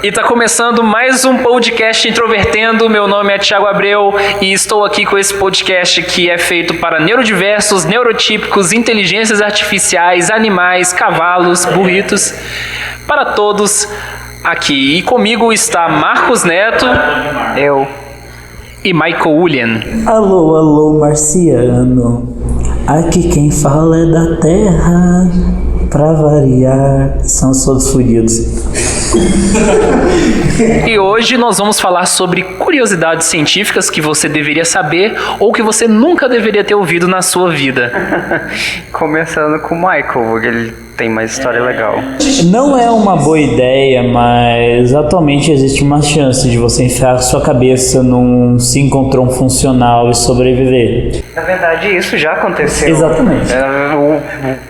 E tá começando mais um podcast Introvertendo. Meu nome é Thiago Abreu e estou aqui com esse podcast que é feito para neurodiversos, neurotípicos, inteligências artificiais, animais, cavalos, burritos, para todos aqui. E comigo está Marcos Neto, eu e Michael Ulian. Alô, alô, marciano. Aqui quem fala é da Terra. Pra variar, são todos fodidos. E hoje nós vamos falar sobre curiosidades científicas que você deveria saber ou que você nunca deveria ter ouvido na sua vida. Começando com o Michael, ele tem mais história legal. Não é uma boa ideia, mas atualmente existe uma chance de você enfiar sua cabeça num sincrotrão funcional e sobreviver. Na verdade, isso já aconteceu. Exatamente. O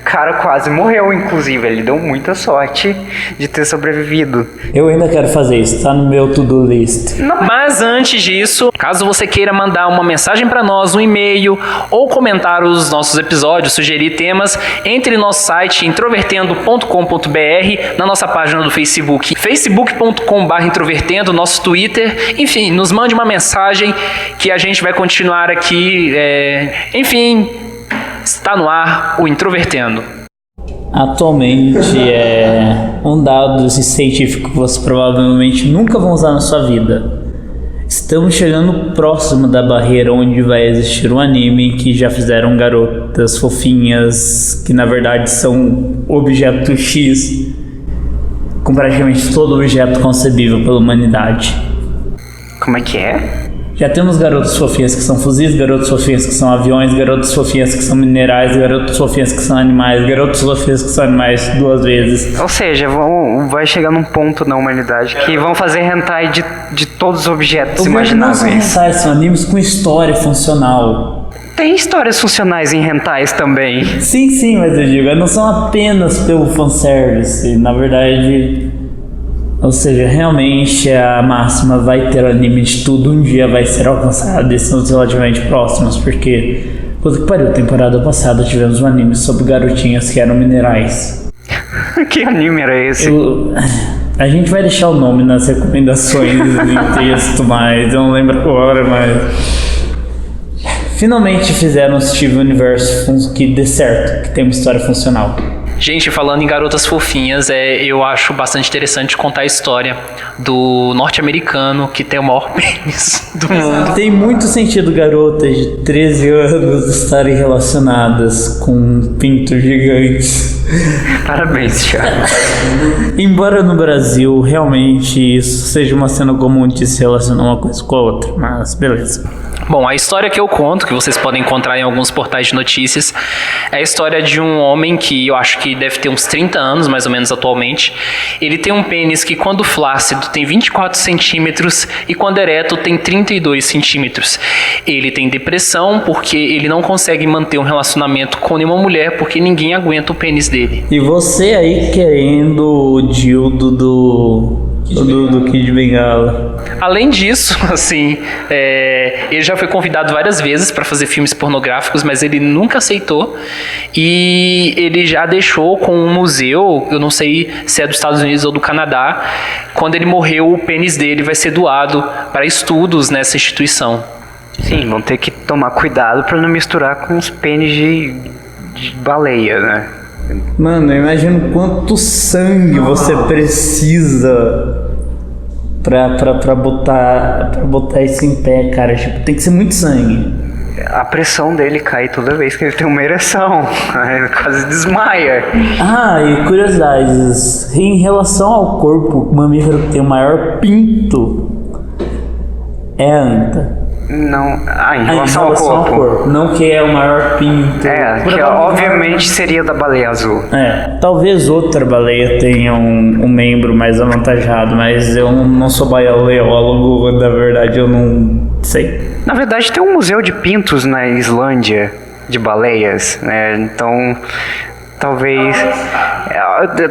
cara quase morreu, inclusive. Ele deu muita sorte de ter sobrevivido. Eu ainda quero fazer isso, tá no meu to-do list. Mas antes disso, caso você queira mandar uma mensagem para nós, um e-mail ou comentar os nossos episódios, sugerir temas, entre no nosso site introvertendo.com.br, na nossa página do Facebook, facebook.com/introvertendo, nosso Twitter, enfim, nos mande uma mensagem que a gente vai continuar aqui, enfim, está no ar o Introvertendo. Atualmente um dado científico que você provavelmente nunca vão usar na sua vida. Estamos chegando próximo da barreira onde vai existir um anime que já fizeram garotas fofinhas que na verdade são objeto X com praticamente todo objeto concebível pela humanidade. Como é que é? Já temos garotas fofinhas que são fuzis, garotas fofinhas que são aviões, garotas fofinhas que são minerais, garotas fofinhas que são animais, garotas fofinhas que são animais duas vezes. Ou seja, vai chegar num ponto na humanidade que vão fazer hentai de todos os objetos imagináveis. Não são hentais, são animes com história funcional. Tem histórias funcionais em hentais também. Sim, mas eu digo, não são apenas pelo fanservice, na verdade. Ou seja, realmente a máxima vai ter anime de tudo, um dia vai ser alcançado e estamos relativamente próximos, porque, puta que pariu, temporada passada tivemos um anime sobre garotinhas que eram minerais. Que anime era esse? A gente vai deixar o nome nas recomendações em texto, mas eu não lembro agora, mas... Finalmente fizeram um Steven Universe que dê certo, que tem uma história funcional. Gente, falando em garotas fofinhas, eu acho bastante interessante contar a história do norte-americano que tem o maior pênis do mundo. Tem muito sentido garotas de 13 anos estarem relacionadas com pintos gigantes. Parabéns, Thiago. Embora no Brasil realmente isso seja uma cena comum de se relacionar uma coisa com a outra, mas beleza. Bom, a história que eu conto, que vocês podem encontrar em alguns portais de notícias, é a história de um homem que eu acho que deve ter uns 30 anos, mais ou menos atualmente. Ele tem um pênis que quando flácido tem 24 centímetros e quando ereto tem 32 centímetros. Ele tem depressão porque ele não consegue manter um relacionamento com nenhuma mulher porque ninguém aguenta o pênis dele. E você aí querendo o dildo do Kid Bengala. Além disso, assim, ele já foi convidado várias vezes para fazer filmes pornográficos, mas ele nunca aceitou. E ele já deixou com um museu, eu não sei se é dos Estados Unidos ou do Canadá, quando ele morreu, o pênis dele vai ser doado para estudos nessa instituição. Sim, vão ter que tomar cuidado para não misturar com os pênis de baleia, né? Mano, eu imagino quanto sangue você precisa pra botar isso em pé, cara. Tipo, tem que ser muito sangue. A pressão dele cai toda vez que ele tem uma ereção. Ele quase desmaia. Ah, e curiosidades. Em relação ao corpo, o mamífero que tem o maior pinto é a anta. Não, em relação ao corpo. Não que é o maior pinto. Que obviamente seria da baleia azul. Talvez outra baleia tenha um membro mais avantajado, mas eu não sou baleólogo, na verdade eu não sei. Na verdade tem um museu de pintos na Islândia, de baleias, né? Então... Talvez.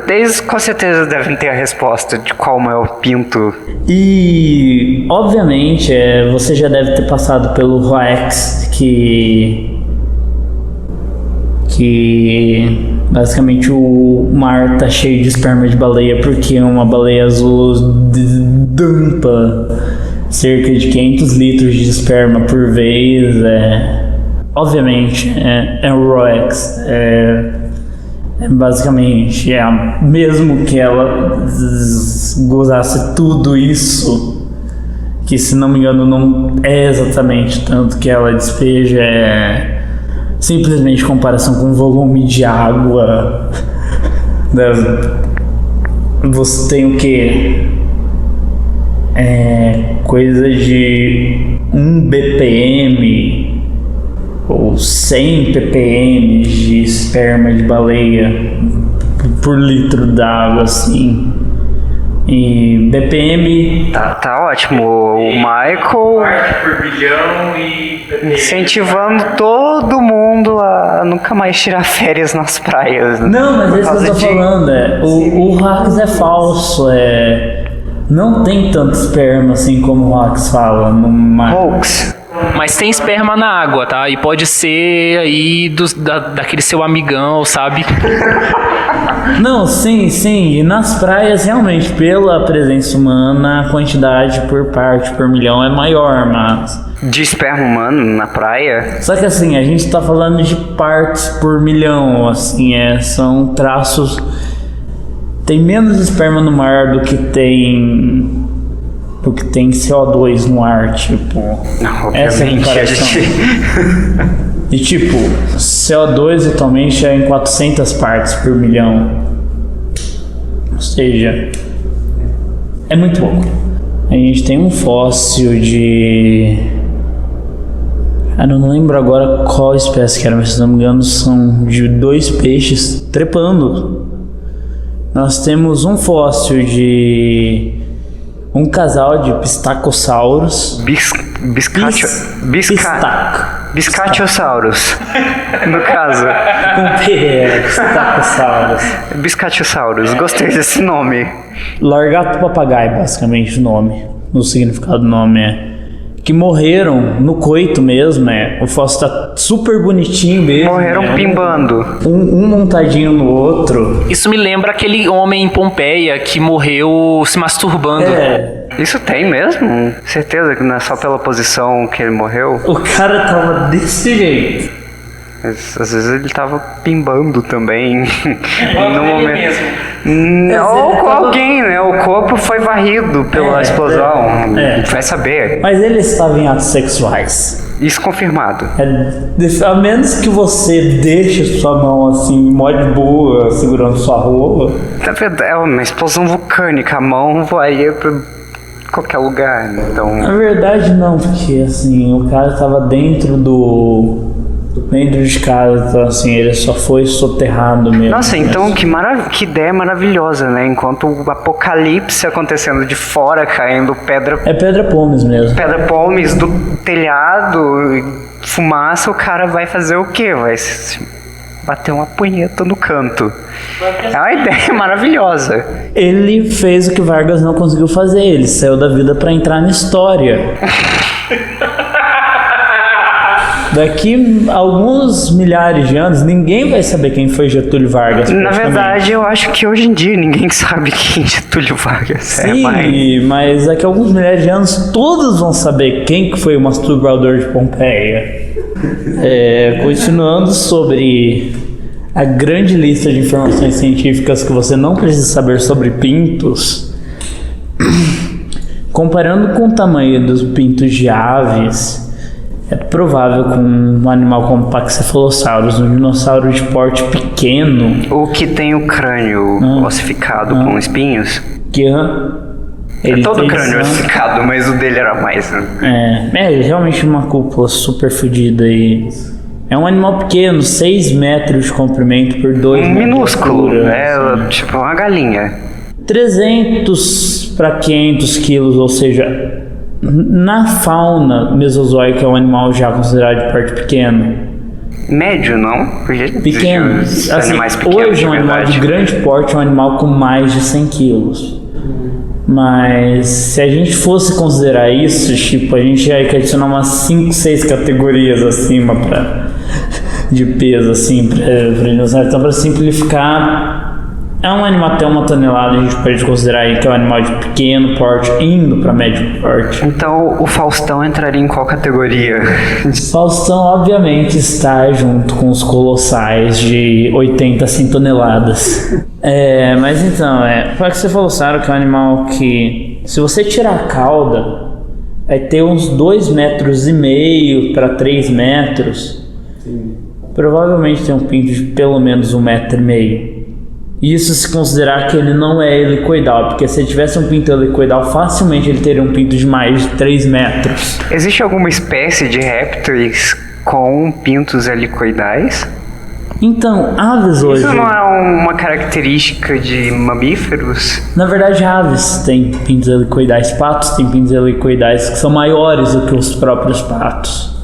Eles com certeza devem ter a resposta de qual o maior pinto. E, obviamente, você já deve ter passado pelo ROEX, que basicamente o mar tá cheio de esperma de baleia, porque uma baleia azul limpa, cerca de 500 litros de esperma por vez. Obviamente, é o ROEX. Basicamente, mesmo que ela gozasse tudo isso, que se não me engano não é exatamente tanto que ela despeja, simplesmente comparação com o volume de água. Você tem o quê? Coisa de 1 BPM ou 100 ppm de esperma de baleia por litro d'água, assim. E BPM... Tá ótimo. O Michael por bilhão e incentivando todo mundo a nunca mais tirar férias nas praias. Não, mas é isso que eu tô falando. O Hacks é falso. Não tem tanto esperma assim como o Hacks fala no mar. Hoax. Mas tem esperma na água, tá? E pode ser aí daquele seu amigão, sabe? Não, sim. E nas praias, realmente, pela presença humana, a quantidade por parte por milhão é maior, mas... De esperma humano na praia? Só que assim, a gente tá falando de partes por milhão, assim, são traços... Tem menos esperma no mar do que tem CO2 no ar, tipo... Não, essa é a obviamente, comparação. E tipo, CO2 atualmente é em 400 partes por milhão. Ou seja, é muito pouco. A gente tem um fóssil de... eu não lembro agora qual espécie que era, mas se não me engano são de 2 peixes trepando. Nós temos um fóssil de um casal de pistacossauros. Biscatiossauros, no caso. Com P, pistacossauros. Biscatiossauros, gostei desse nome. Largato papagaio, basicamente, o nome. O significado do nome que morreram no coito mesmo, o fóssil tá super bonitinho mesmo. Morreram pimbando. Um montadinho no outro. Isso me lembra aquele homem em Pompeia que morreu se masturbando. Isso tem mesmo? Certeza que não é só pela posição que ele morreu? O cara tava desse jeito. Mas, às vezes ele tava pimbando também. No momento. Ou com alguém, né? O corpo foi varrido pela explosão. Vai saber. Mas ele estava em atos sexuais. Isso confirmado. A menos que você deixe sua mão assim, mó de boa, segurando sua rola. Na verdade, é uma explosão vulcânica. A mão vai pra qualquer lugar, então... Na verdade não, porque assim, o cara tava dentro de casa, então assim, ele só foi soterrado mesmo. Nossa, então que ideia maravilhosa, né? Enquanto o apocalipse acontecendo de fora, caindo pedra... É pedra pomes mesmo. Pedra pomes do telhado, fumaça, o cara vai fazer o quê? Vai bater uma punheta no canto. É uma ideia maravilhosa. Ele fez o que Vargas não conseguiu fazer, ele saiu da vida pra entrar na história. Daqui a alguns milhares de anos, ninguém vai saber quem foi Getúlio Vargas. Na verdade, eu acho que hoje em dia ninguém sabe quem Getúlio Vargas é. Sim, mas daqui a alguns milhares de anos, todos vão saber quem que foi o masturbador de Pompeia. Continuando sobre a grande lista de informações científicas que você não precisa saber sobre pintos, comparando com o tamanho dos pintos de aves, é provável que um animal como o Paxephalosaurus, um dinossauro de porte pequeno... O que tem o crânio ossificado com espinhos? Ele todo crânio ossificado, mas o dele era mais... realmente uma cúpula super fodida e... É um animal pequeno, 6 metros de comprimento por 2 metros minúsculo, de altura. Tipo uma galinha. 300 para 500 quilos, ou seja... Na fauna mesozoica é um animal já considerado de porte pequeno. Médio, não? Pequeno. Assim, hoje um animal de grande porte é um animal com mais de 100 quilos. Mas se a gente fosse considerar isso, tipo, a gente ia adicionar umas 5, 6 categorias acima de peso, assim, pra dinossauro. Então, para simplificar, É um animal até 1 tonelada, a gente pode considerar aí que é um animal de pequeno porte, indo para médio porte. Então o Faustão entraria em qual categoria? Faustão, obviamente, está junto com os colossais de 80 a 100 toneladas. Mas então, foi o que você falou, Sara, que é um animal que, se você tirar a cauda, vai ter uns 2,5 metros para 3 metros. Sim. Provavelmente tem um pinto de pelo menos 1,5 metro. Isso se considerar que ele não é helicoidal, porque se ele tivesse um pinto helicoidal, facilmente ele teria um pinto de mais de 3 metros. Existe alguma espécie de répteis com pintos helicoidais? Então, aves hoje... Isso não é uma característica de mamíferos? Na verdade, aves têm pintos helicoidais, patos têm pintos helicoidais que são maiores do que os próprios patos.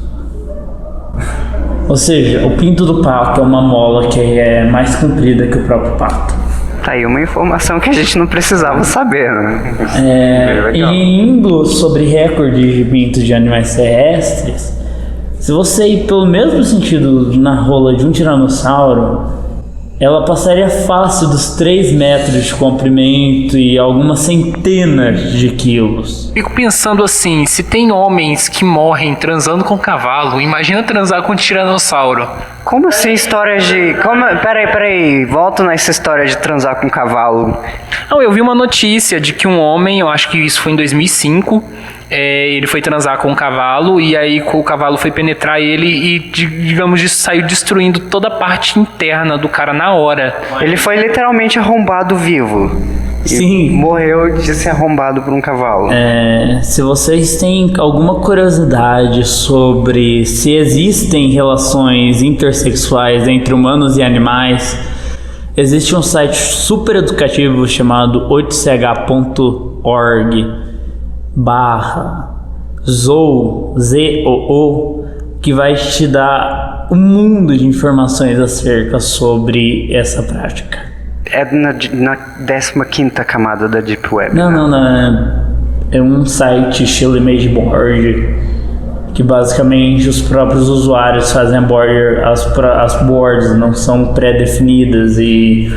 Ou seja, o pinto do pato é uma mola que é mais comprida que o próprio pato. Tá aí uma informação que a gente não precisava saber, né? E indo sobre recordes de pintos de animais terrestres, se você ir pelo mesmo sentido na rola de um tiranossauro, ela passaria fácil dos 3 metros de comprimento e algumas centenas de quilos. Fico pensando assim, se tem homens que morrem transando com cavalo, imagina transar com um tiranossauro. Como assim histórias de... Peraí, volto nessa história de transar com cavalo. Não, eu vi uma notícia de que um homem, eu acho que isso foi em 2005, ele foi transar com um cavalo e aí o cavalo foi penetrar ele e, digamos, saiu destruindo toda a parte interna do cara na hora. Ele foi literalmente arrombado vivo. Sim. Morreu de ser arrombado por um cavalo. Se vocês têm alguma curiosidade sobre se existem relações intersexuais entre humanos e animais, existe um site super educativo chamado 8ch.org/zoo, que vai te dar um mundo de informações acerca sobre essa prática. É na 15ª camada da Deep Web. Não. É um site estilo image board, que basicamente os próprios usuários fazem a border, as boards não são pré-definidas, e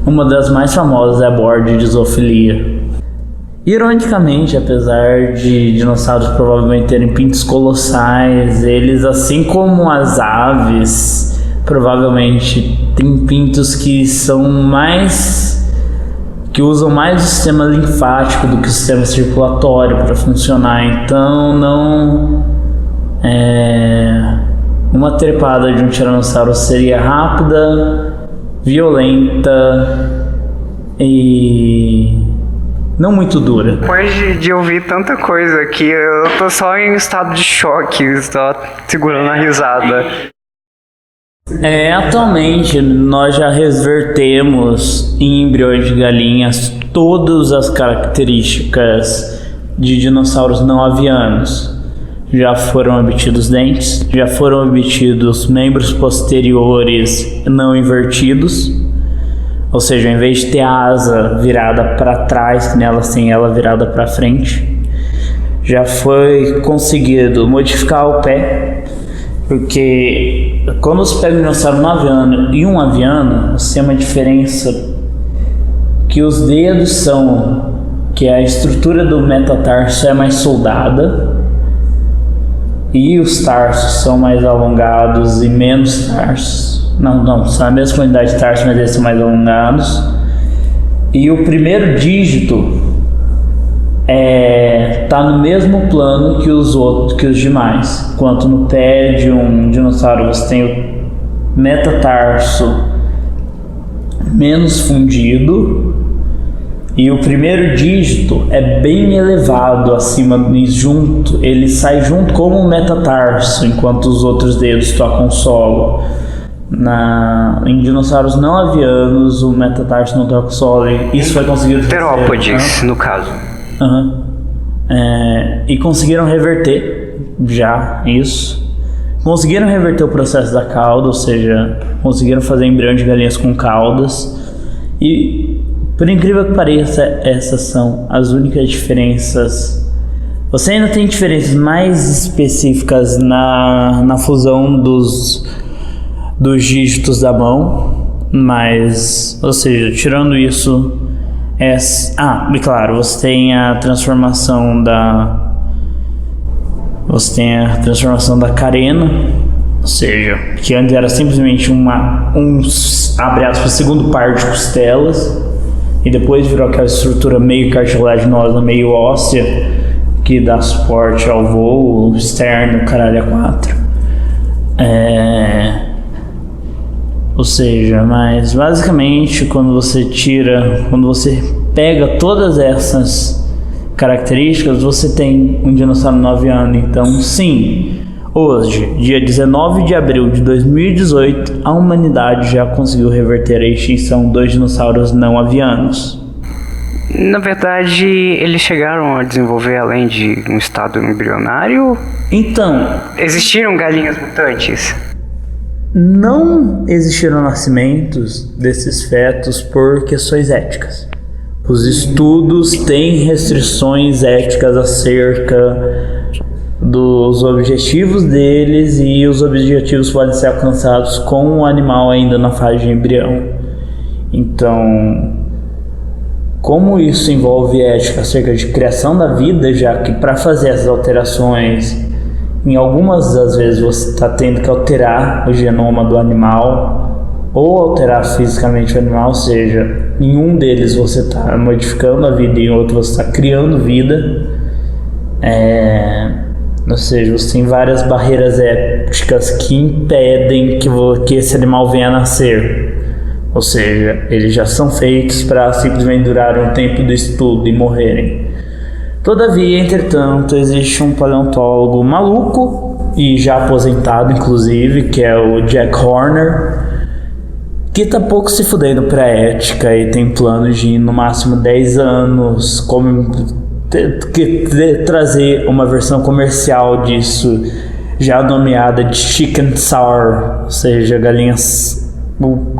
uma das mais famosas é a board de zoofilia. Ironicamente, apesar de dinossauros provavelmente terem pintos colossais, eles, assim como as aves, provavelmente têm pintos que usam mais o sistema linfático do que o sistema circulatório para funcionar. Então, uma trepada de um tiranossauro seria rápida, violenta e não muito dura. Depois de ouvir tanta coisa aqui, eu tô só em estado de choque, só segurando a risada. Atualmente nós já revertemos em embriões de galinhas todas as características de dinossauros não avianos. Já foram obtidos dentes, já foram obtidos membros posteriores não invertidos, ou seja, em vez de ter a asa virada para trás, que nelas tem ela virada para frente. Já foi conseguido modificar o pé, porque quando você pega um dinossauro não aviano e um aviano, você tem uma diferença que os dedos são, que a estrutura do metatarso é mais soldada e os tarsos são mais alongados e menos tarsos. Não, são a mesma quantidade de tarsos, mas eles são mais alongados. E o primeiro dígito tá no mesmo plano que os demais. Enquanto no pé de um dinossauro você tem o metatarso menos fundido e o primeiro dígito é bem elevado acima, ele sai junto com o metatarso, enquanto os outros dedos tocam o solo. Em dinossauros não avianos, o metatarso não toca o solo. Isso foi conseguido. Terópodes, no caso. E conseguiram reverter já isso. Conseguiram reverter o processo da cauda, ou seja, conseguiram fazer embrião de galinhas com caudas. E, por incrível que pareça, essas são as únicas diferenças. Você ainda tem diferenças mais específicas na fusão dos dígitos da mão, Mas, ou seja, tirando isso, e claro, você tem a transformação da Carena, ou seja, que antes era simplesmente abre aspas, segundo par de costelas, e depois virou aquela estrutura meio cartilaginosa, meio óssea, que dá suporte ao voo externo, caralho, a 4. Ou seja, mas basicamente quando você pega todas essas características, você tem um dinossauro noviano. Então sim, hoje, dia 19 de abril de 2018, a humanidade já conseguiu reverter a extinção dos dinossauros não avianos. Na verdade, eles chegaram a desenvolver além de um estado embrionário? Então, existiram galinhas mutantes? Não existiram nascimentos desses fetos por questões éticas. Os estudos têm restrições éticas acerca dos objetivos deles, e os objetivos podem ser alcançados com o animal ainda na fase de embrião. Então, como isso envolve ética acerca de criação da vida, já que para fazer essas alterações, em algumas das vezes você está tendo que alterar o genoma do animal ou alterar fisicamente o animal, ou seja, em um deles você está modificando a vida e em outro você está criando vida. Ou seja, você tem várias barreiras éticas que impedem que esse animal venha a nascer. Ou seja, eles já são feitos para simplesmente durarem o tempo do estudo e morrerem. Todavia, entretanto, existe um paleontólogo maluco, e já aposentado inclusive, que é o Jack Horner, que tá pouco se fudendo pra ética e tem planos de, no máximo 10 anos, trazer uma versão comercial disso, já nomeada de Chicken Sour, ou seja,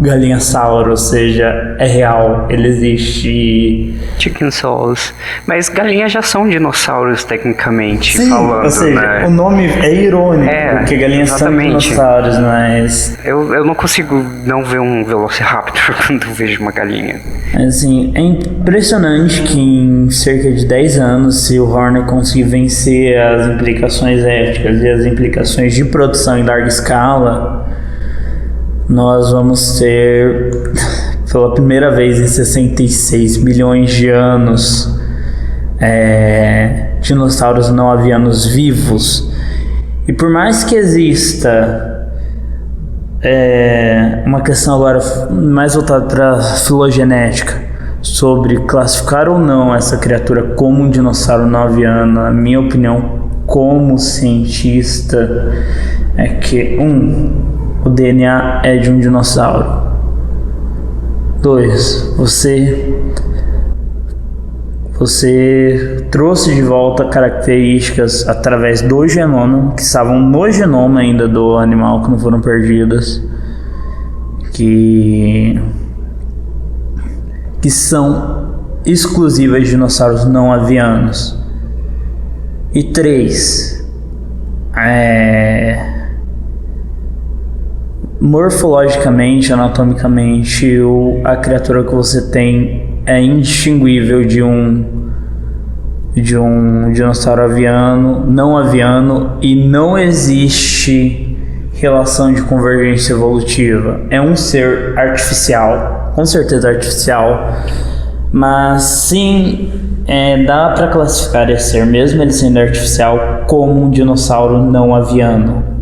galinha-sauro, ou seja, é real, ele existe. Chicken Souls. Mas galinhas já são dinossauros, tecnicamente. Sim, falando, ou seja, né? O nome é irônico, porque galinhas exatamente. são dinossauros, mas... Eu não consigo não ver um Velociraptor quando eu vejo uma galinha. Assim, é impressionante que em cerca de 10 anos, se o Horner conseguir vencer as implicações éticas e as implicações de produção em larga escala, nós vamos ter, pela primeira vez em 66 milhões de anos, dinossauros não avianos vivos. E por mais que exista uma questão agora mais voltada para a filogenética, sobre classificar ou não essa criatura como um dinossauro não aviano, a minha opinião como cientista é que o DNA é de um dinossauro. 2. Você trouxe de volta características através do genoma, que estavam no genoma ainda do animal, que não foram perdidas, que são exclusivas de dinossauros não avianos. E 3. Morfologicamente, anatomicamente, a criatura que você tem é indistinguível de um dinossauro aviano, não aviano, e não existe relação de convergência evolutiva. É um ser artificial, com certeza artificial, mas sim, dá para classificar esse ser, mesmo ele sendo artificial, como um dinossauro não aviano.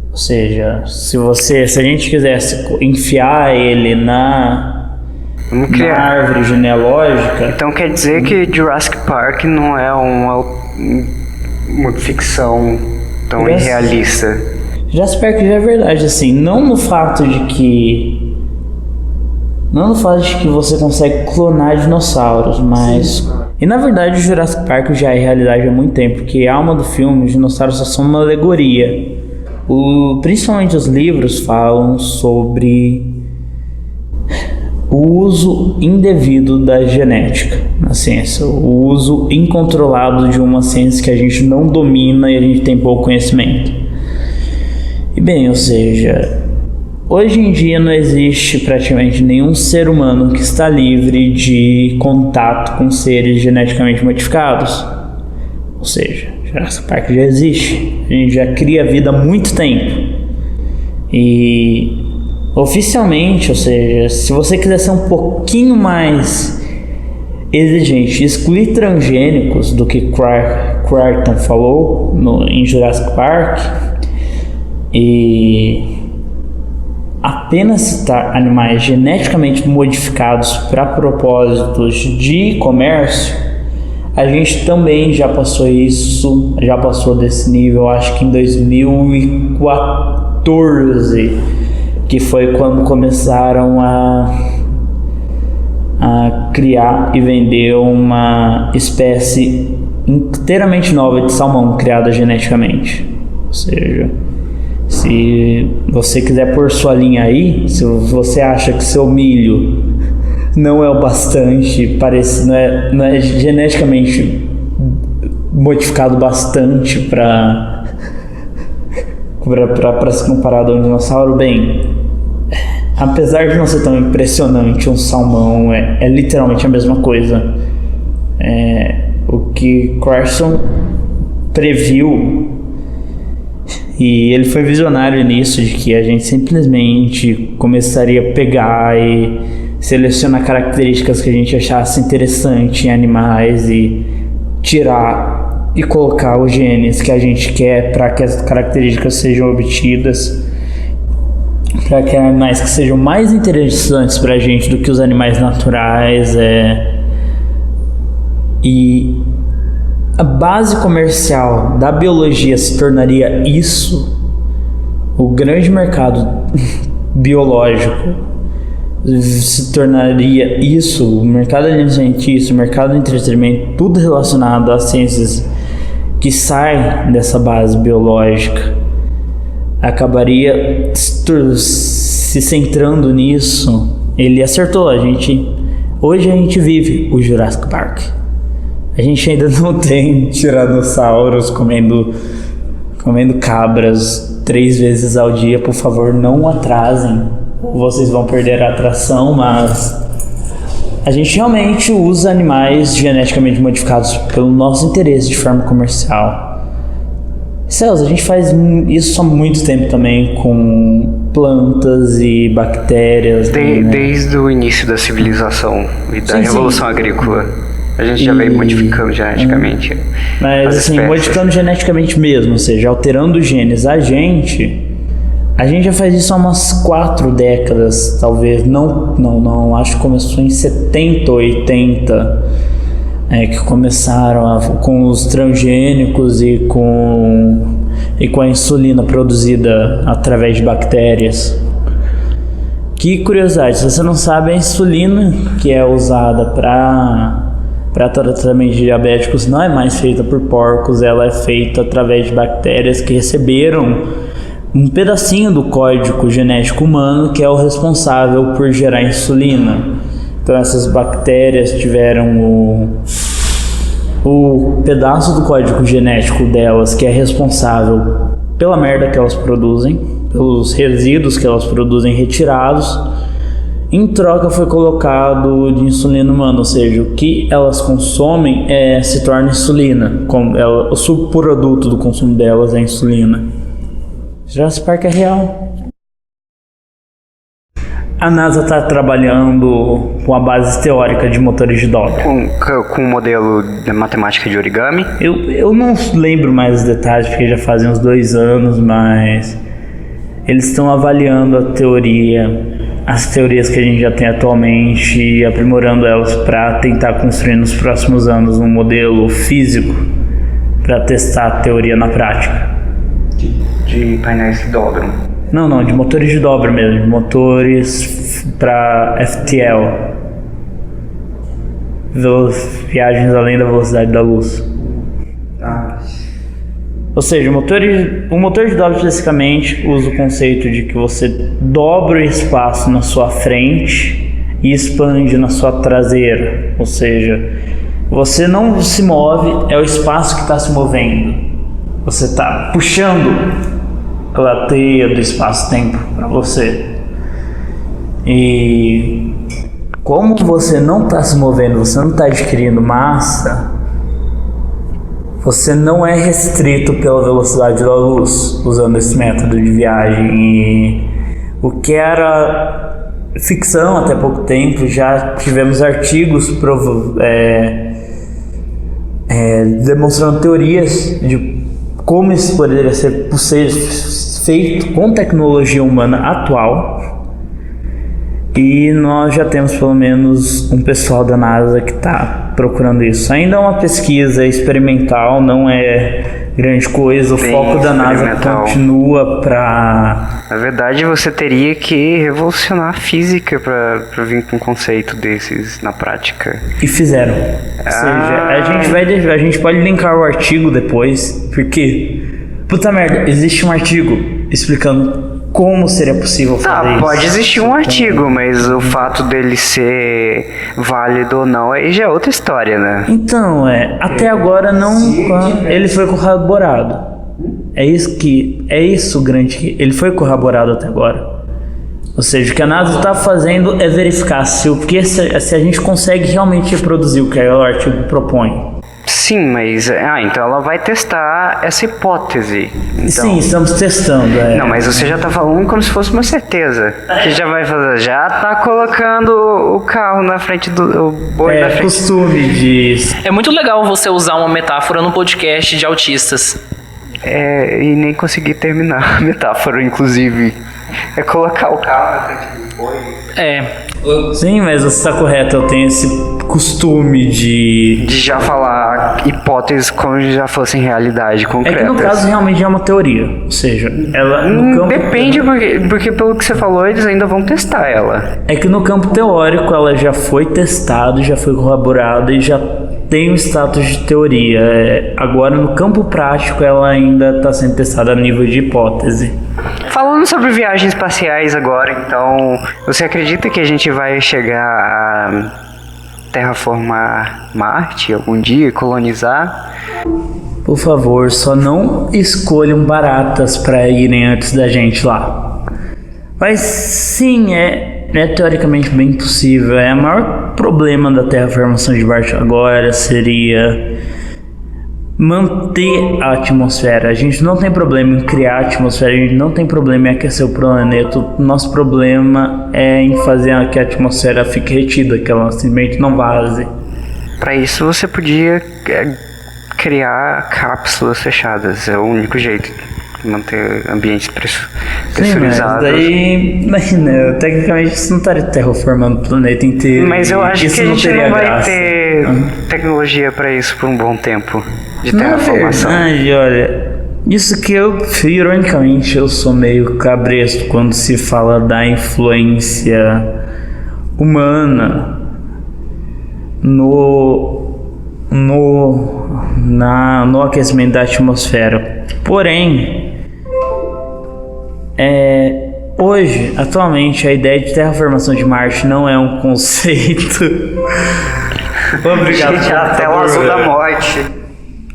Ou seja, se a gente quisesse enfiar ele na árvore genealógica... Então quer dizer que Jurassic Park não é uma ficção tão irrealista? Jurassic Park já é verdade, assim, não no fato de que você consegue clonar dinossauros, mas... Sim. E na verdade o Jurassic Park já é realidade há muito tempo, porque a alma do filme, os dinossauros só são uma alegoria. Principalmente os livros falam sobre o uso indevido da genética na ciência, o uso incontrolado de uma ciência que a gente não domina e a gente tem pouco conhecimento. E bem, ou seja, Hoje em dia não existe praticamente nenhum ser humano que está livre de contato com seres geneticamente modificados. Ou seja, Jurassic Park já existe. A gente já cria vida há muito tempo. E oficialmente, ou seja, se você quiser ser um pouquinho mais exigente, excluir transgênicos do que Crichton falou em Jurassic Park e apenas citar animais geneticamente modificados para propósitos de comércio, a gente também já passou isso, já passou desse nível, acho que em 2014, que foi quando começaram a criar e vender uma espécie inteiramente nova de salmão criada geneticamente. Ou seja, se você quiser pôr sua linha aí, se você acha que seu milho não é o bastante, não é geneticamente modificado bastante para se comparar a um dinossauro, bem, apesar de não ser tão impressionante, um salmão é literalmente a mesma coisa. O que Carson previu, e ele foi visionário nisso, de que a gente simplesmente começaria a pegar e selecionar características que a gente achasse interessante em animais e tirar e colocar os genes que a gente quer para que as características sejam obtidas, para que animais que sejam mais interessantes para a gente do que os animais naturais. E a base comercial da biologia se tornaria isso, o grande mercado biológico se tornaria isso, o mercado alimentício, o mercado do entretenimento, tudo relacionado às ciências que saem dessa base biológica, acabaria se centrando nisso. Ele acertou. Hoje a gente vive o Jurassic Park. A gente ainda não tem tiranossauros comendo cabras 3 vezes ao dia. Por favor, não atrasem, vocês vão perder a atração. Mas a gente realmente usa animais geneticamente modificados pelo nosso interesse de forma comercial. Celso, a gente faz isso há muito tempo também com plantas e bactérias. Desde o início da civilização e da Revolução Agrícola. A gente já veio modificando geneticamente. Mas assim, modificando geneticamente mesmo, ou seja, alterando os genes. A gente já faz isso há umas 4 décadas, talvez. Não, acho que começou em 70, 80. Que começaram com os transgênicos e com a insulina produzida através de bactérias. Que curiosidade, se você não sabe, a insulina que é usada para tratamento de diabéticos não é mais feita por porcos, ela é feita através de bactérias que receberam um pedacinho do código genético humano que é o responsável por gerar insulina. Então essas bactérias tiveram o pedaço do código genético delas que é responsável pela merda que elas produzem, pelos resíduos que elas produzem retirados. Em troca foi colocado de insulina humana, ou seja, o que elas consomem se torna insulina. O subproduto do consumo delas é a insulina. Jurassic Park é real. A NASA está trabalhando com a base teórica de motores de dobra. Com o modelo de matemática de origami? Eu não lembro mais os detalhes, porque já fazem uns 2 anos, mas eles estão avaliando as teorias que a gente já tem atualmente e aprimorando elas para tentar construir nos próximos anos um modelo físico para testar a teoria na prática. De painéis que dobram? Não, de motores de dobra mesmo, de motores para FTL, viagens além da velocidade da luz. Ou seja, o motor de dobra especificamente usa o conceito de que você dobra o espaço na sua frente e expande na sua traseira. Ou seja, você não se move, é o espaço que está se movendo. Você está puxando pela teia do espaço-tempo para você. E como você não está se movendo, você não está adquirindo massa, você não é restrito pela velocidade da luz usando esse método de viagem. E o que era ficção até pouco tempo, já tivemos artigos demonstrando teorias de como isso poderia ser feito com tecnologia humana atual. E nós já temos pelo menos um pessoal da NASA que está procurando isso. Ainda é uma pesquisa experimental, não é grande coisa. O foco da NASA continua para... Na verdade, você teria que revolucionar a física para vir com um conceito desses na prática. E fizeram. Ou seja, a gente pode linkar o artigo depois, porque... Puta merda, existe um artigo explicando como seria possível fazer isso. Pode existir um artigo, mas o fato dele ser válido ou não, aí já é outra história, né? Então, até agora não, ele foi corroborado. É isso grande, ele foi corroborado até agora. Ou seja, o que a NASA está fazendo é verificar se a gente consegue realmente reproduzir o que o artigo propõe. Sim, mas... então ela vai testar essa hipótese. Então... Sim, estamos testando. Não, mas você já tá falando como se fosse uma certeza. Que já vai fazer... Já tá colocando o carro na frente do... O boi na frente. Costume de... É muito legal você usar uma metáfora no podcast de autistas. E nem consegui terminar a metáfora, inclusive. É colocar o carro na frente do boi. Sim, mas você está correto. Eu tenho esse costume de já falar hipóteses como se já fossem realidade concreta. É que no caso realmente é uma teoria. Ou seja, ela no campo... Depende, porque pelo que você falou, eles ainda vão testar ela. É que no campo teórico ela já foi testada, já foi corroborada e já tem o status de teoria. Agora no campo prático ela ainda está sendo testada a nível de hipótese. Falando sobre viagens espaciais agora, então, você acredita que a gente vai chegar a terraformar Marte algum dia, colonizar? Por favor, só não escolham baratas para irem antes da gente lá. Mas sim, é teoricamente bem possível. O maior problema da terraformação de Marte agora seria manter a atmosfera. A gente não tem problema em criar a atmosfera, a gente não tem problema em aquecer o planeta. O nosso problema é em fazer que a atmosfera fique retida, que ela simplesmente não vaze. Para isso você podia criar cápsulas fechadas, é o único jeito de manter ambientes pressurizados. Sim, mas daí, tecnicamente você não estaria terraformando o planeta inteiro. Mas eu acho isso que a gente não vai ter Uhum. tecnologia para isso por um bom tempo de terraformação. Na verdade, olha, isso que ironicamente, eu sou meio cabresto quando se fala da influência humana no aquecimento da atmosfera. Porém, hoje, atualmente, a ideia de terraformação de Marte não é um conceito. Obrigado, gente, a tela azul da morte.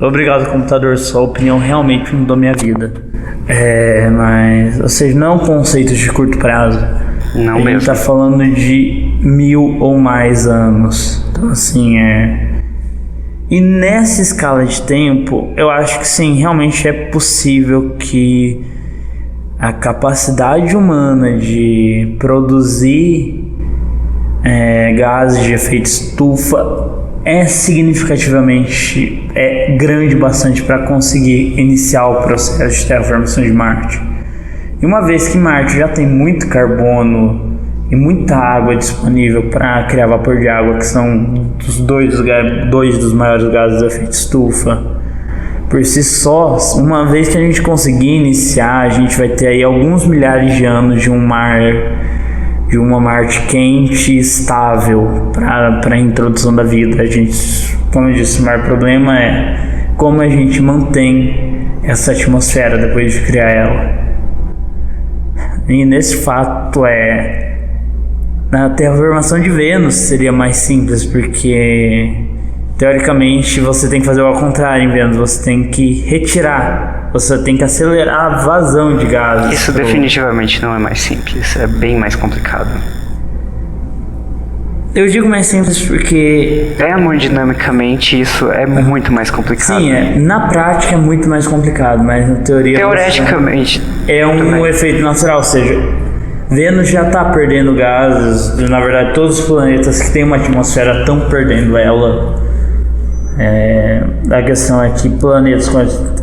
Obrigado, computador. Sua opinião realmente mudou minha vida. Mas, ou seja, não é um conceito de curto prazo. Não mesmo. A gente tá falando de 1000 ou mais anos. Então, assim, E nessa escala de tempo, eu acho que sim, realmente é possível que a capacidade humana de produzir gases de efeito estufa significativamente grande bastante para conseguir iniciar o processo de terraformação de Marte. E uma vez que Marte já tem muito carbono e muita água disponível para criar vapor de água, que são dois dos maiores gases de efeito estufa, por si só, uma vez que a gente conseguir iniciar, a gente vai ter aí alguns milhares de anos de uma Marte quente e estável para a introdução da vida. A gente, como eu disse, o maior problema é como a gente mantém essa atmosfera depois de criar ela. E nesse fato na terraformação de Vênus seria mais simples, porque teoricamente você tem que fazer o ao contrário em Vênus, você tem que retirar, você tem que acelerar a vazão de gases. Isso definitivamente não é mais simples, é bem mais complicado. Eu digo mais simples porque... Termodinamicamente, isso é muito mais complicado. Sim, na prática é muito mais complicado, mas na teoria... Teoreticamente. É um também. efeito natural, ou seja, Vênus já está perdendo gases, na verdade todos os planetas que têm uma atmosfera estão perdendo ela. A questão é que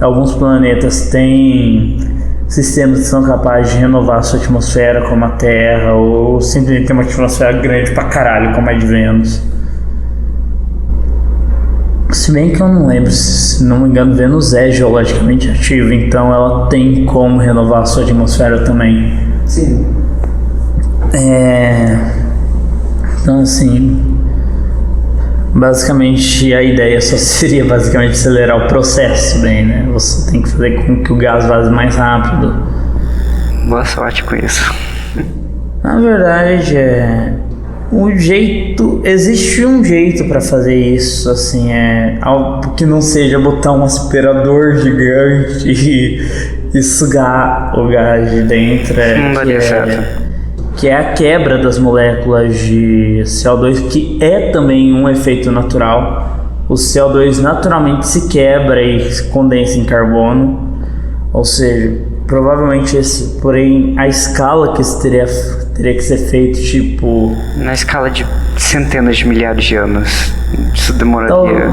alguns planetas têm sistemas que são capazes de renovar a sua atmosfera, como a Terra, ou simplesmente tem uma atmosfera grande pra caralho, como a de Vênus. Se bem que eu não lembro, se não me engano, Vênus é geologicamente ativa, então ela tem como renovar a sua atmosfera também. Sim. Então, assim, basicamente a ideia só seria basicamente acelerar o processo bem, né? Você tem que fazer com que o gás vaze mais rápido. Boa sorte com isso. Na verdade, existe um jeito para fazer isso, assim, algo que não seja botar um aspirador gigante e sugar o gás de dentro. Não daria certo. Que é a quebra das moléculas de CO2, que é também um efeito natural. O CO2 naturalmente se quebra e se condensa em carbono, ou seja, provavelmente porém a escala que isso teria que ser feito, tipo... Na escala de centenas de milhares de anos, isso demoraria...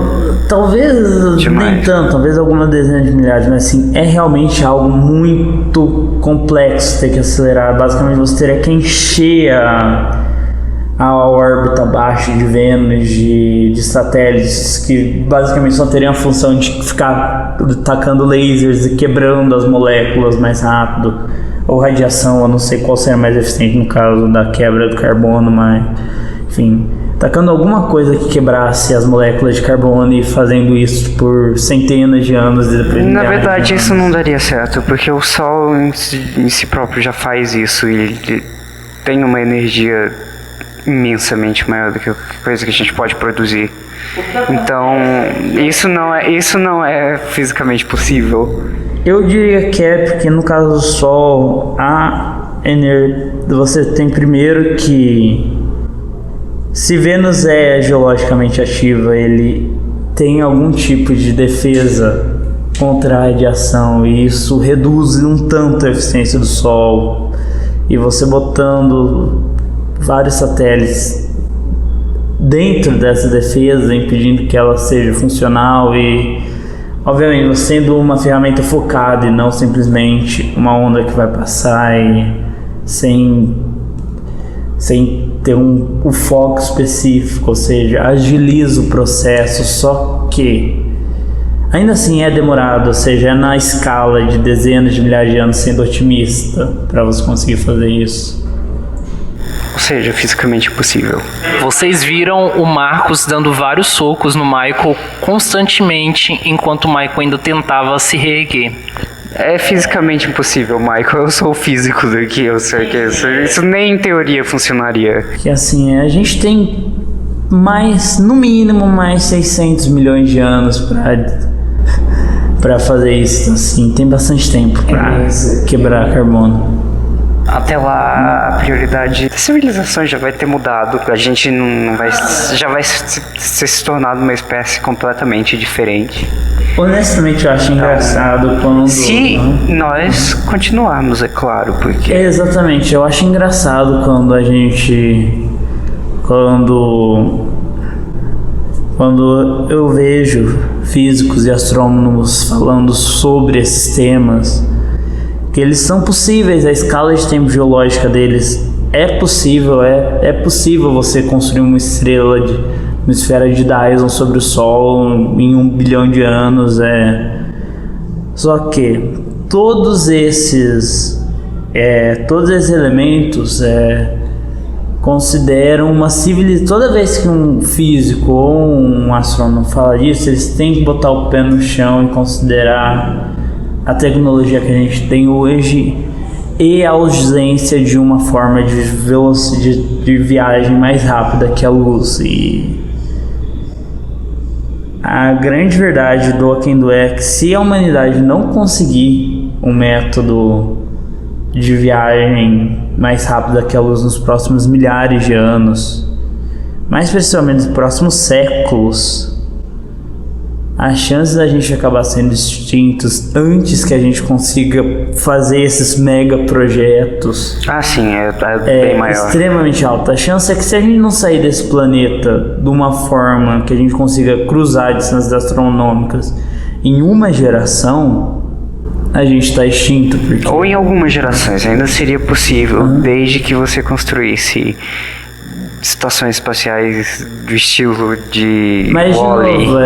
Talvez demais. Nem tanto, talvez algumas dezenas de milhares, mas assim, é realmente algo muito complexo ter que acelerar. Basicamente você teria que encher a órbita abaixo de Vênus de satélites que basicamente só teriam a função de ficar tacando lasers e quebrando as moléculas mais rápido, ou radiação, eu não sei qual seria mais eficiente no caso da quebra do carbono, mas enfim, tacando alguma coisa que quebrasse as moléculas de carbono e fazendo isso por centenas de anos e depois Na verdade, isso não daria certo, porque o Sol em si próprio já faz isso e ele tem uma energia imensamente maior do que qualquer coisa que a gente pode produzir. Então, isso não é fisicamente possível. Eu diria que é porque no caso do Sol, você tem primeiro que se Vênus é geologicamente ativa, ele tem algum tipo de defesa contra a radiação e isso reduz um tanto a eficiência do Sol. E você botando vários satélites dentro dessa defesa, impedindo que ela seja funcional e, obviamente, você sendo uma ferramenta focada e não simplesmente uma onda que vai passar e sem ter o foco específico, ou seja, agiliza o processo, só que ainda assim é demorado, ou seja, é na escala de dezenas de milhares de anos, sendo otimista para você conseguir fazer isso. Ou seja, fisicamente impossível. Vocês viram o Marcos dando vários socos no Michael constantemente, enquanto o Michael ainda tentava se reerguer. É fisicamente impossível, Michael. Eu sou o físico daqui, eu sei que isso nem em teoria funcionaria. Que assim, a gente tem no mínimo mais 600 milhões de anos para fazer isso, assim, tem bastante tempo para quebrar carbono. Até lá, a prioridade da civilização já vai ter mudado. A gente já vai se tornado uma espécie completamente diferente. Honestamente, eu acho engraçado quando... Se nós continuarmos, é claro, porque... Exatamente, eu acho engraçado quando a gente... Quando eu vejo físicos e astrônomos falando sobre esses temas, que eles são possíveis, a escala de tempo geológica deles é possível, é possível você construir uma esfera de Dyson sobre o Sol em 1 bilhão de anos, Só que todos esses elementos consideram uma civilização. Toda vez que um físico ou um astrônomo fala disso, eles têm que botar o pé no chão e considerar a tecnologia que a gente tem hoje e a ausência de uma forma de viagem mais rápida que a luz. E a grande verdade do Oquendo é que se a humanidade não conseguir um método de viagem mais rápida que a luz nos próximos milhares de anos, mais precisamente nos próximos séculos, a chance da gente acabar sendo extintos antes que a gente consiga fazer esses mega projetos sim, é bem maior. Extremamente alta. A chance é que se a gente não sair desse planeta de uma forma que a gente consiga cruzar distâncias astronômicas em uma geração, a gente está extinto. Porque... Ou em algumas gerações, ainda seria possível, desde que você construísse estações espaciais do estilo de Mas Wall-E. de novo,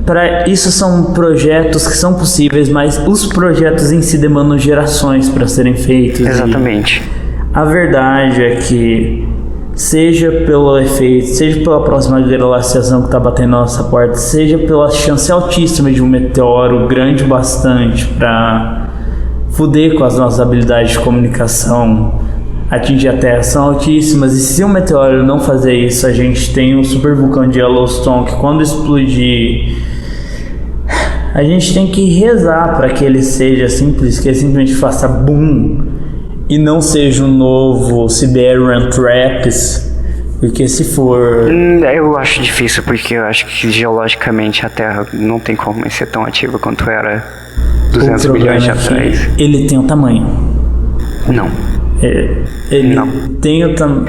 para isso são projetos que são possíveis, mas os projetos em si demandam gerações para serem feitos. Exatamente. A verdade é que, seja pelo efeito, seja pela próxima glaciação que está batendo na nossa porta, seja pela chance altíssima de um meteoro grande bastante para foder com as nossas habilidades de comunicação, atingir a Terra, são altíssimas. E se o meteoro não fazer isso, a gente tem um supervulcão de Yellowstone que, quando explodir, a gente tem que rezar para que ele seja simples, que ele simplesmente faça boom e não seja um novo Siberian Traps, porque se for... Eu acho difícil, porque eu acho que geologicamente a Terra não tem como ser tão ativa quanto era 200 milhões de atrás. Ele tem o tamanho. Não. Ele Não. tem o tamanho.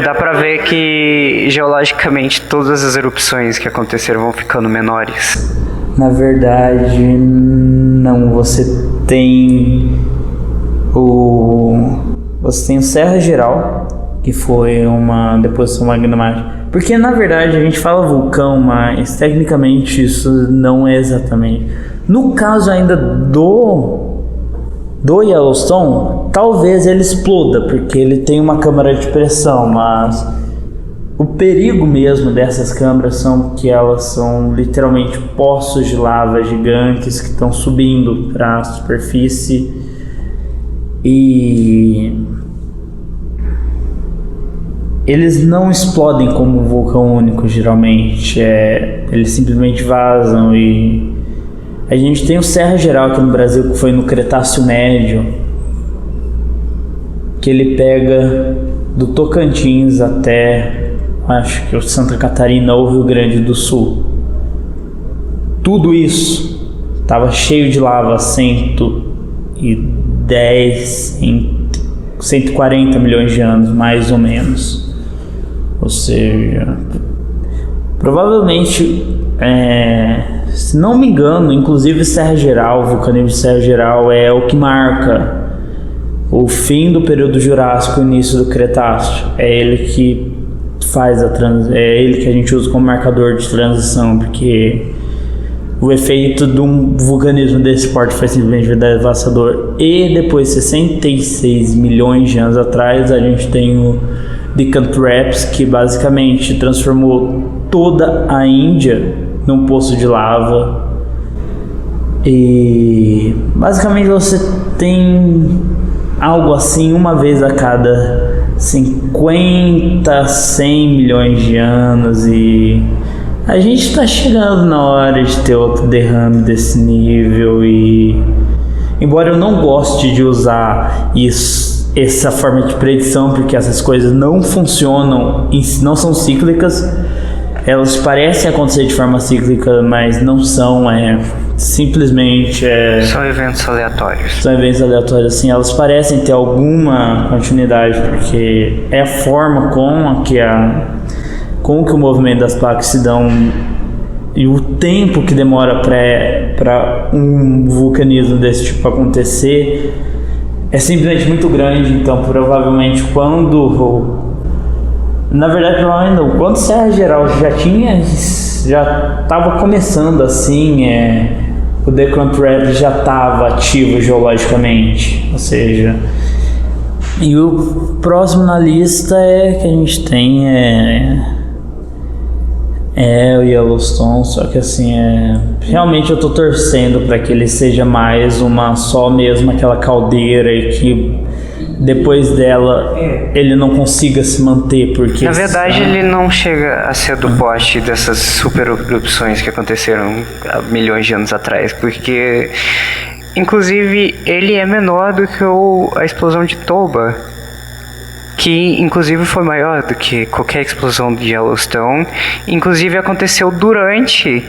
Dá pra ver que geologicamente todas as erupções que aconteceram vão ficando menores. Na verdade, não. Você tem o Serra Geral, que foi uma deposição magmática. Porque na verdade a gente fala vulcão, mas tecnicamente isso não é exatamente. No caso ainda do Yellowstone, talvez ele exploda, porque ele tem uma câmara de pressão, mas o perigo mesmo dessas câmaras são que elas são literalmente poços de lava gigantes que estão subindo para a superfície e eles não explodem como um vulcão único, geralmente. Eles simplesmente vazam. E a gente tem o Serra Geral aqui no Brasil, que foi no Cretáceo Médio, que ele pega do Tocantins até, acho que o Santa Catarina ou Rio Grande do Sul. Tudo isso estava cheio de lava, 140 milhões de anos, mais ou menos. Ou seja, provavelmente, se não me engano, inclusive Serra Geral, o vulcanismo de Serra Geral é o que marca o fim do período Jurássico e o início do Cretáceo. É ele que faz é ele que a gente usa como marcador de transição, porque o efeito de um vulcanismo desse porte foi simplesmente devastador. E depois, 66 milhões de anos atrás, a gente tem o Deccan Traps, que basicamente transformou toda a Índia num poço de lava. E basicamente você tem algo assim uma vez a cada 50, 100 milhões de anos, e a gente está chegando na hora de ter outro derrame desse nível. E embora eu não goste de usar essa forma de predição, porque essas coisas não funcionam, não são cíclicas, elas parecem acontecer de forma cíclica, mas não são, simplesmente são eventos aleatórios. São eventos aleatórios, assim, elas parecem ter alguma continuidade, porque é a forma com que o movimento das placas se dão e o tempo que demora para um vulcanismo desse tipo acontecer é simplesmente muito grande. Então provavelmente quando Serra Geral já estava começando assim, o Deccan Traps já estava ativo geologicamente, ou seja, e o próximo na lista que a gente tem o Yellowstone. Só que assim, realmente eu tô torcendo para que ele seja mais só mesmo aquela caldeira, e que depois dela ele não consiga se manter, porque na verdade ele não chega a ser do porte dessas super erupções que aconteceram há milhões de anos atrás, porque inclusive ele é menor do que a explosão de Toba. que inclusive foi maior do que qualquer explosão de Yellowstone. Inclusive aconteceu durante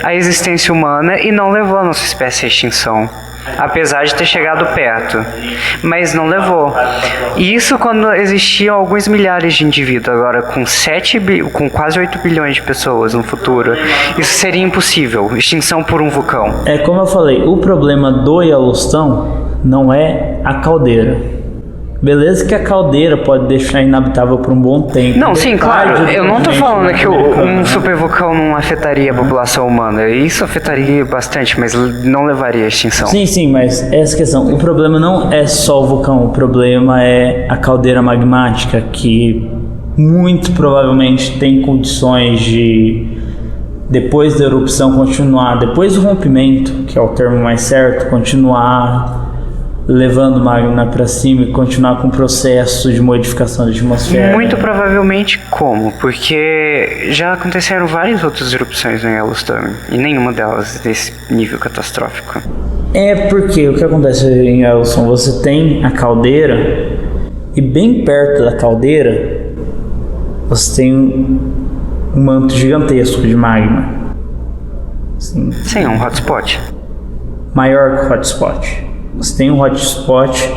a existência humana e não levou a nossa espécie à extinção. Apesar de ter chegado perto, mas não levou. E isso quando existiam alguns milhares de indivíduos. Agora com quase 8 bilhões de pessoas no futuro, isso seria impossível. Extinção por um vulcão. É como eu falei, o problema do Yellowstone não é a caldeira. Beleza que a caldeira pode deixar inabitável por um bom tempo. Não, sim, claro. Eu não tô falando que um supervulcão não afetaria a população humana. Isso afetaria bastante, mas não levaria à extinção. Sim, mas essa questão. O problema não é só o vulcão. O problema é a caldeira magmática, que muito provavelmente tem condições de, depois da erupção, continuar, depois do rompimento, que é o termo mais certo, continuar levando magma para cima e continuar com o processo de modificação da atmosfera. Muito provavelmente como? Porque já aconteceram várias outras erupções no Yellowstone e nenhuma delas desse nível catastrófico. É porque o que acontece em Yellowstone, você tem a caldeira e bem perto da caldeira você tem um manto gigantesco de magma. Sim, é um hotspot. Maior que o hotspot. Você tem um hotspot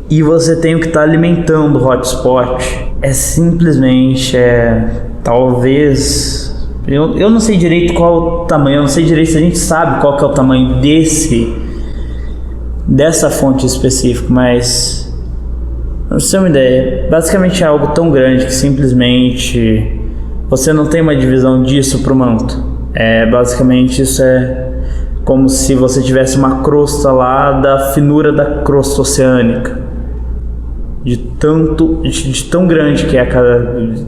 e você tem o que está alimentando o hotspot. É simplesmente, talvez... Eu não sei direito qual o tamanho, eu não sei direito se a gente sabe qual que é o tamanho dessa fonte específica, mas... Pra você ter uma ideia, basicamente é algo tão grande que simplesmente você não tem uma divisão disso para o manto. Basicamente isso é como se você tivesse uma crosta lá da finura da crosta oceânica, de tão grande que é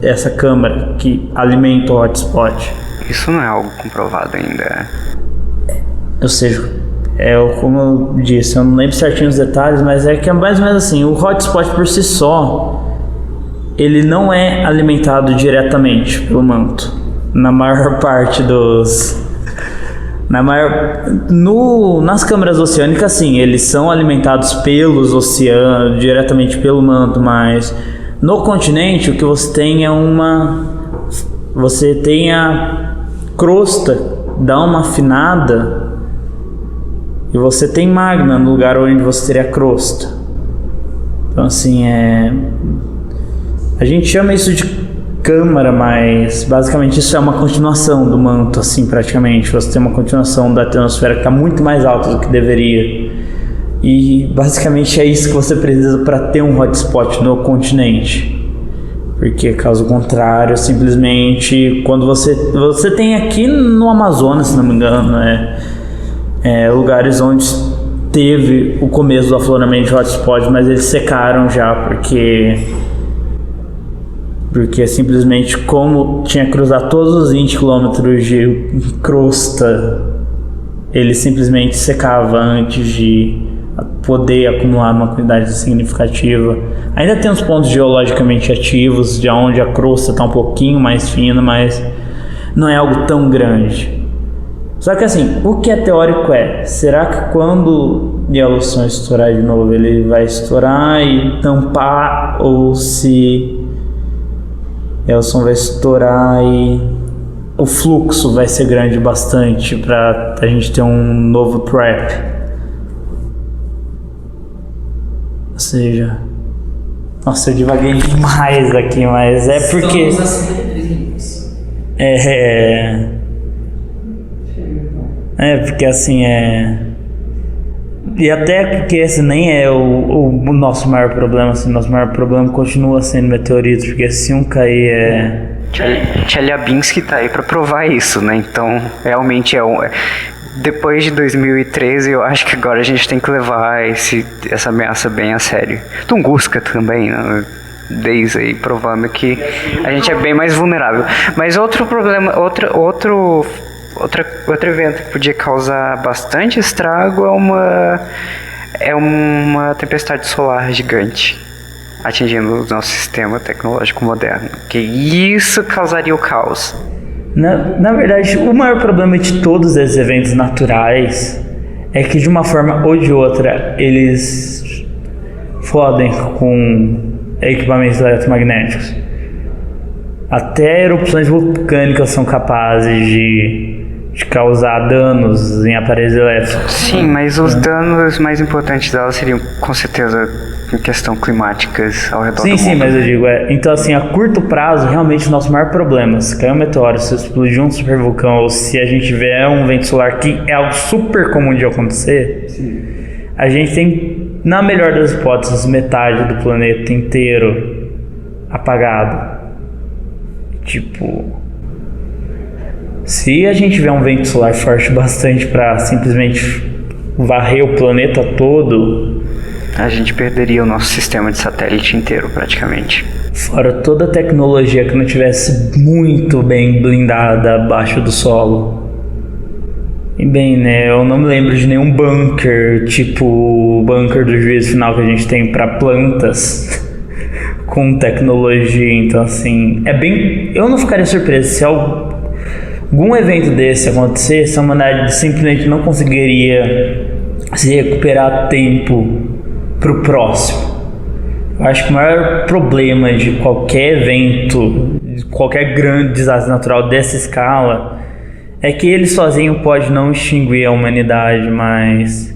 essa câmara que alimenta o hotspot. Isso não é algo comprovado ainda. Ou seja, como eu disse, eu não lembro certinho os detalhes, mas é que é mais ou menos assim, o hotspot por si só, ele não é alimentado diretamente pelo manto. Na maior parte dos... Nas câmaras oceânicas, sim, eles são alimentados pelos oceanos, diretamente pelo manto, mas no continente o que você tem você tem a crosta, dá uma afinada e você tem magma no lugar onde você teria a crosta. Então assim, a gente chama isso de câmara, mas basicamente isso é uma continuação do manto, assim, praticamente. Você tem uma continuação da atmosfera que está muito mais alta do que deveria. E basicamente é isso que você precisa para ter um hotspot no continente. Porque caso contrário, simplesmente quando você tem aqui no Amazonas, se não me engano, lugares onde teve o começo do afloramento de hotspot, mas eles secaram já porque simplesmente como tinha que cruzar todos os 20 quilômetros de crosta, ele simplesmente secava antes de poder acumular uma quantidade significativa. Ainda tem uns pontos geologicamente ativos, de onde a crosta está um pouquinho mais fina, mas não é algo tão grande. Só que assim, o que é teórico será que quando Yellowstone estourar de novo, ele vai estourar e tampar, ou se Yellowstone vai estourar e o fluxo vai ser grande bastante para a gente ter um novo trap? Ou seja, nossa, eu divaguei demais aqui, mas é porque porque assim e até porque esse nem é o nosso maior problema, assim, nosso maior problema continua sendo meteoritos, porque se um cair Chelyabinsk tá aí pra provar isso, né? Então, realmente depois de 2013, eu acho que agora a gente tem que levar essa ameaça bem a sério. Tunguska também, né? Desde aí, provando que a gente é bem mais vulnerável. Mas outro problema, outro evento que podia causar bastante estrago é uma tempestade solar gigante atingindo o nosso sistema tecnológico moderno, que isso causaria o caos. Na verdade, o maior problema de todos esses eventos naturais é que de uma forma ou de outra eles fodem com equipamentos eletromagnéticos. Até erupções vulcânicas são capazes de causar danos em aparelhos elétricos. Sim, mas os danos mais importantes delas seriam com certeza em questão climáticas ao redor do mundo. Sim, mas eu digo, então assim, a curto prazo, realmente o nosso maior problema, se cair um meteoro, se explodir um supervulcão, ou se a gente tiver um vento solar, que é algo super comum de acontecer, a gente tem, na melhor das hipóteses, metade do planeta inteiro apagado. Tipo, se a gente tiver um vento solar forte bastante para simplesmente varrer o planeta todo, a gente perderia o nosso sistema de satélite inteiro, praticamente. Fora toda a tecnologia que não tivesse muito bem blindada abaixo do solo. E bem, né, eu não me lembro de nenhum bunker, tipo o bunker do Juízo Final que a gente tem para plantas, com tecnologia. Então assim, eu não ficaria surpreso se algum evento desse acontecesse, a humanidade simplesmente não conseguiria se recuperar a tempo pro próximo. Eu acho que o maior problema de qualquer evento, de qualquer grande desastre natural dessa escala, é que ele sozinho pode não extinguir a humanidade, mas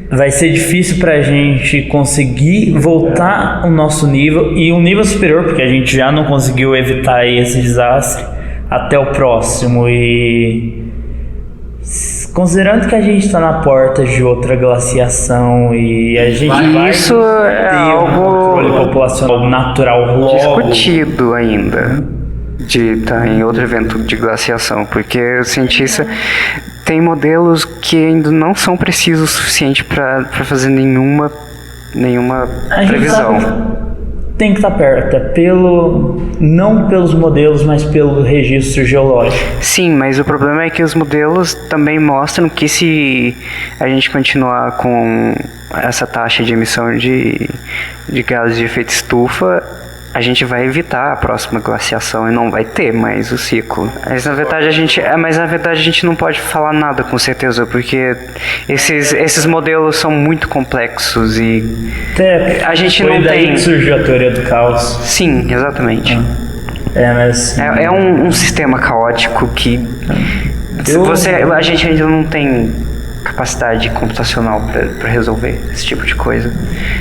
vai ser difícil pra gente conseguir voltar ao nosso nível e um nível superior, porque a gente já não conseguiu evitar esse desastre, até o próximo. E considerando que a gente está na porta de outra glaciação e a gente vai isso é ter algo um controle populacional natural logo discutido ainda de estar em outro evento de glaciação, porque o cientista tem modelos que ainda não são precisos o suficiente para fazer nenhuma previsão. Tem que estar perto, não pelos modelos, mas pelo registro geológico. Sim, mas o problema é que os modelos também mostram que se a gente continuar com essa taxa de emissão de gases de efeito estufa, a gente vai evitar a próxima glaciação e não vai ter mais o ciclo. Mas na verdade a gente não pode falar nada com certeza, porque esses modelos são muito complexos e a gente não daí tem. Que surgiu a teoria do caos. Sim, exatamente. Mas É um sistema caótico que a gente ainda não tem capacidade computacional para resolver esse tipo de coisa.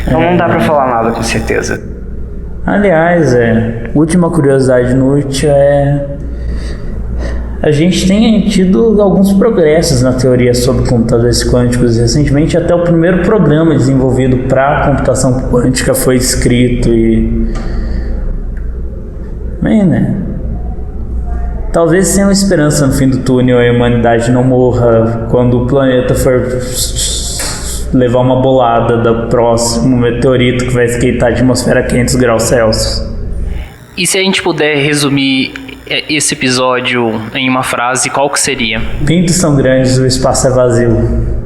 Então não dá para falar nada com certeza. Aliás, última curiosidade inútil a gente tem tido alguns progressos na teoria sobre computadores quânticos. Recentemente, até o primeiro programa desenvolvido para computação quântica foi escrito e... Bem, né? Talvez tenha uma esperança no fim do túnel e a humanidade não morra quando o planeta for levar uma bolada do próximo meteorito que vai esquentar a atmosfera a 500 graus Celsius. E se a gente puder resumir esse episódio em uma frase, qual que seria? Pintos são grandes, o espaço é vazio.